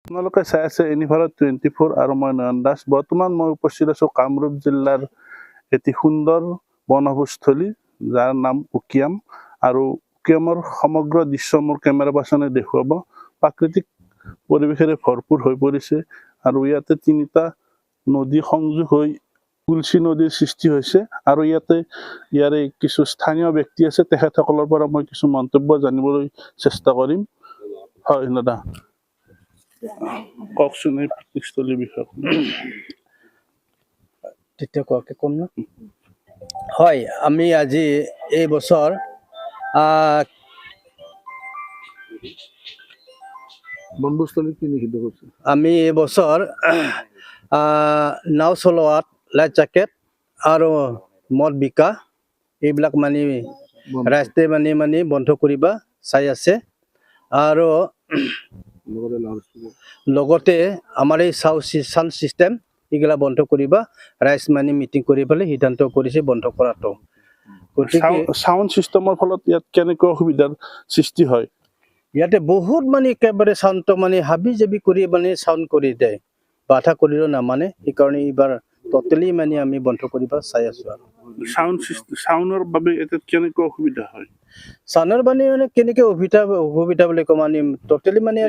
আপোনালোকে চাই আছে এনিভাৰত 24 আৰু মই নয়ন দাস। বৰ্তমান মই উপস্থিত আছো কামৰূপ জিলাৰ এটি সুন্দৰ বনভোজস্থলী যাৰ নাম উকিয়াম। আৰু উকিয়ামৰ সমগ্ৰ দৃশ্য মোৰ কেমেৰা পাৰ্চনে দেখুৱাব। প্ৰাকৃতিক পৰিৱেশেৰে ভৰপূৰ হৈ পৰিছে আৰু ইয়াতে তিনিটা নদী সংযোগ হৈ তুলসী নদীৰ সৃষ্টি হৈছে। আৰু ইয়াৰে কিছু স্থানীয় ব্যক্তি আছে, তেখেতসকলৰ পৰা মই কিছু মন্তব্য জানিবলৈ চেষ্টা কৰিম। হয় দাদা, কওকচোন এই পিকনিকস্থলীৰ বিষয়ে। তেতিয়া কোৱাকে কম ন? হয়, আমি আজি এই বছৰ বনভোজস্থলী কি নিষিদ্ধ কৰিছে? আমি এই বছৰ নাও চলোৱাত লাইফ জেকেট আৰু মদ বিকা এইবিলাক মানে ৰাস্তাই মানে বন্ধ কৰিবা চাই আছে। আৰু লগতে আমাৰ এই সাউণ্ড চিষ্টেম এইগিলা বন্ধ কৰিবা ৰাইজ মানে মিটিং কৰি পেলাই সিদ্ধান্ত কৰিছে বন্ধ কৰাটো। গতিকে সাউণ্ড চিষ্টেমৰ ফলত ইয়াত কেনেকুৱা অসুবিধাৰ সৃষ্টি হয়? ইয়াতে বহুত মানে একেবাৰে চাউণ্ড মানে হাবি জাবি কৰি মানে চাউণ্ড কৰি দিয়ে, বাধা কৰিলেও নামানে। সেইকাৰণে এইবাৰ টোটেলি মানে আমি বন্ধ কৰিব চাই আছো। আৰু চাউণ্ডৰ বাবে ইয়াতে কেনেকুৱা অসুবিধা হয়? চাউণ্ডৰ মানে কেনেকে অসুবিধা বুলি কওঁ মানে টোটেলি মানে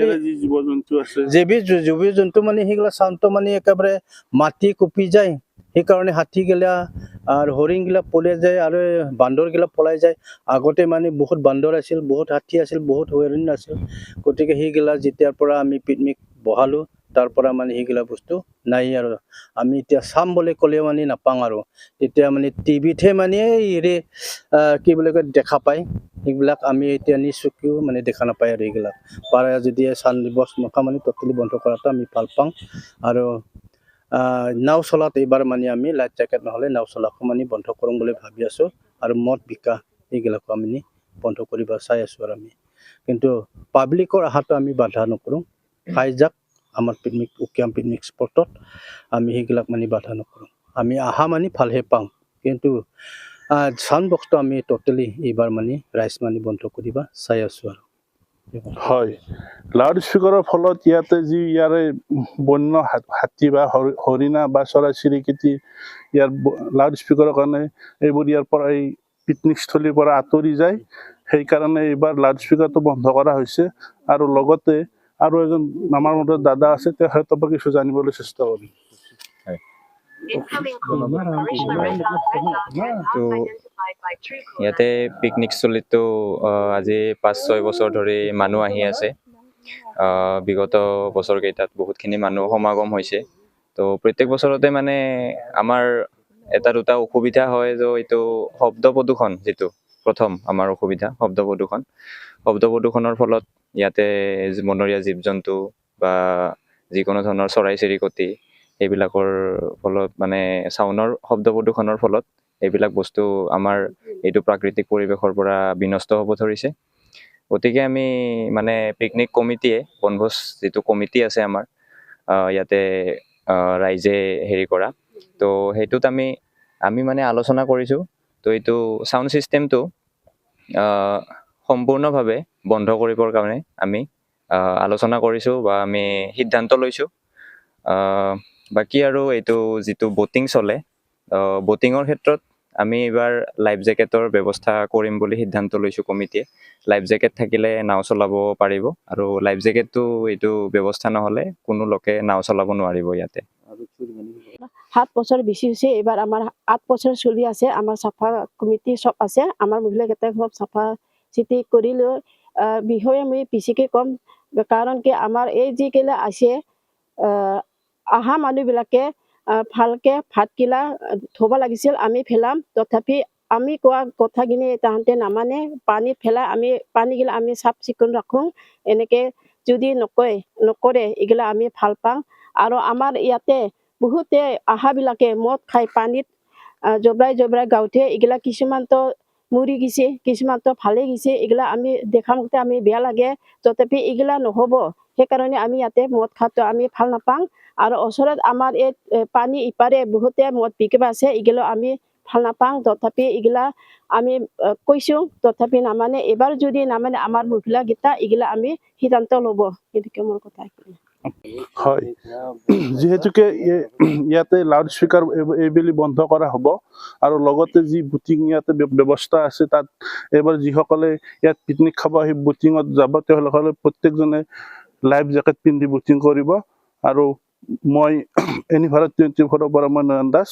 জীৱ জন্তু আছে, জীৱ জন্তু মানে সেইগিলা চাউণ্ডটো মানে একেবাৰে মাটি কঁপি যায়। সেইকাৰণে হাতী গিলা আৰু হৰিণ গিলা পলাই যায় আৰু বান্দৰ গিলা পলাই যায়। আগতে মানে বহুত বান্দৰ আছিল, বহুত হাতী আছিল, বহুত হৰিণ আছিল। গতিকে সেইগিলা যেতিয়াৰ পৰা আমি পিকনিক বহালো তাৰ পৰা মানে সেইগিলা বস্তু নাই। আৰু আমি এতিয়া চাম বুলি ক'লেও মানে নাপাওঁ। আৰু তেতিয়া মানে টিভিতহে মানে কি বুলি কয় দেখা পায়। সেইবিলাক আমি এতিয়া নিজ চকুৱেও মানে দেখা নাপায়। আৰু এইবিলাক পাৰে যদি চান দিৱস মখা মানে টোটেলি বন্ধ কৰাটো আমি ভাল পাওঁ। আৰু নাও চলাত এইবাৰ মানে আমি লাইফ জেকেট নহ'লে নাও চলাটো মানে বন্ধ কৰিম বুলি ভাবি আছো। আৰু মদ বিকা এইগিলাকো আমি বন্ধ কৰিব চাই আছো। আৰু আমি কিন্তু পাব্লিকৰ অহাটো আমি বাধা নকৰোঁ। খাই যাক আমাৰ উকিয়াম পিকনিক স্পটত আমি সেইগিলাক মানে বাধা নকৰোঁ। আমি আহা মানে ভালহে পাওঁ। কিন্তু চাউণ্ড বক্সটো আমি টোটেলি এইবাৰ মানে ৰাইজ মানে বন্ধ কৰিব চাই আছো। আৰু হয়, লাউড স্পীকাৰৰ ফলত ইয়াৰে বন্য হাতী বা হৰিণা বা চৰাই চিৰিকটি ইয়াৰ লাউড স্পীকাৰৰ কাৰণে এইবোৰ ইয়াৰ পৰা এই পিকনিকস্থলীৰ পৰা আঁতৰি যায়। সেইকাৰণে এইবাৰ লাউড স্পীকাৰটো বন্ধ কৰা হৈছে। আৰু লগতে আৰু এজন আমাৰ মতে দাদা আছে, তেখেতৰ পৰা কিছু জানিবলৈ চেষ্টা কৰিম। তো ইয়াতে পিকনিক স্থলীতো আজি 5-6 বছৰ ধৰি মানুহ আহি আছে। বিগত বছৰকেইটাত বহুতখিনি মানুহ সমাগম হৈছে। তো প্ৰত্যেক বছৰতে মানে আমাৰ এটা দুটা অসুবিধা হয়। যে এইটো শব্দ প্ৰদূষণ, যিটো প্ৰথম আমাৰ অসুবিধা শব্দ প্ৰদূষণৰ ফলত ইয়াতে বনৰীয়া জীৱ জন্তু বা যিকোনো ধৰণৰ চৰাই চিৰিকটি এইবিলাকৰ ফলত মানে চাউণ্ডৰ শব্দ প্ৰদূষণৰ ফলত এইবিলাক বস্তু আমাৰ এইটো প্ৰাকৃতিক পৰিৱেশৰ পৰা বিনষ্ট হ'ব ধৰিছে। গতিকে আমি মানে পিকনিক কমিটিয়ে, বনভোজ যিটো কমিটি আছে আমাৰ ইয়াতে ৰাইজে হেৰি কৰা, তো সেইটোত আমি মানে আলোচনা কৰিছোঁ। তো এইটো চাউণ্ড ছিষ্টেমটো সম্পূৰ্ণভাৱে বন্ধ কৰিবৰ কাৰণে আমি আলোচনা কৰিছোঁ বা আমি সিদ্ধান্ত লৈছোঁ। বাকী আৰু এইটো যিটো ব'টিং চলে, ব'টিঙৰ ক্ষেত্ৰত আমি এইবাৰ লাইফ জেকেটৰ ব্যৱস্থা কৰিম বুলি সিদ্ধান্ত লৈছোঁ কমিটিয়ে। লাইফ জেকেট থাকিলে নাও চলাব পাৰিব, আৰু লাইফ জেকেটটো এইটো ব্যৱস্থা নহ'লে কোনো লোকে নাও চলাব নোৱাৰিব ইয়াতে। 7 বছৰ বেছি হৈছে। এইবাৰ আমাৰ 8 বছৰ চলি আছে। আমাৰ চাফা কমিটি চব আছে, আমাৰ মহিলাকেইটাই সব চাফা চিটি কৰিলেও বিষয়ে মই বেছিকৈ ক'ম। কাৰণ কি আমাৰ এই যিগিলা আছে আহা মানুহবিলাকে ভালকৈ ভাতগিলা ধুব লাগিছিল, আমি ফেলাম। তথাপি আমি কোৱা কথাখিনি তাহাঁতে নামানে। পানীত ফেলাই আমি পানীগিলা আমি চাফ চিকুণ ৰাখোঁ। এনেকৈ যদি নকৰে এইগিলা আমি ভাল পাওঁ। আৰু আমাৰ ইয়াতে বহুতে আহাবিলাকে মদ খাই পানীত জবৰাই গাওঁতে এইগিলা কিছুমানতো মৰি গৈছে, কিছুমানতো ভালে গৈছে। এইগিলা আমি দেখা মতে আমি বেয়া লাগে। তথাপি এইগিলা নহ'ব, সেইকাৰণে আমি ইয়াতে মদ খোৱাটো আমি ভাল নাপাওঁ। আৰু ওচৰত আমাৰ এই পানী ইপাৰে বহুতে মদ বিকিব আছে, এইগিলা আমি ভাল নাপাওঁ। তথাপি এইগিলা আমি কৈছোঁ, তথাপি নামানে। এবাৰ যদি নামানে আমাৰ মহিলাকেইটা এইগিলা আমি সিদ্ধান্ত ল'ব। সেইটোকে মোৰ কথা। হয় যিহেতুকে ইয়াতে লাউড স্পীকাৰ এইবেলি বন্ধ কৰা হ'ব আৰু লগতে যি বুটিং ইয়াতে ব্যৱস্থা আছে তাত এইবাৰ যিসকলে ইয়াত পিকনিক খাব আহি বুটিঙত যাব তেওঁলোকসকলে প্ৰত্যেকজনে লাইফ জেকেট পিন্ধি বুটিং কৰিব আৰু মই এনি ভাৰত 24 পৰা মই নয়ন দাস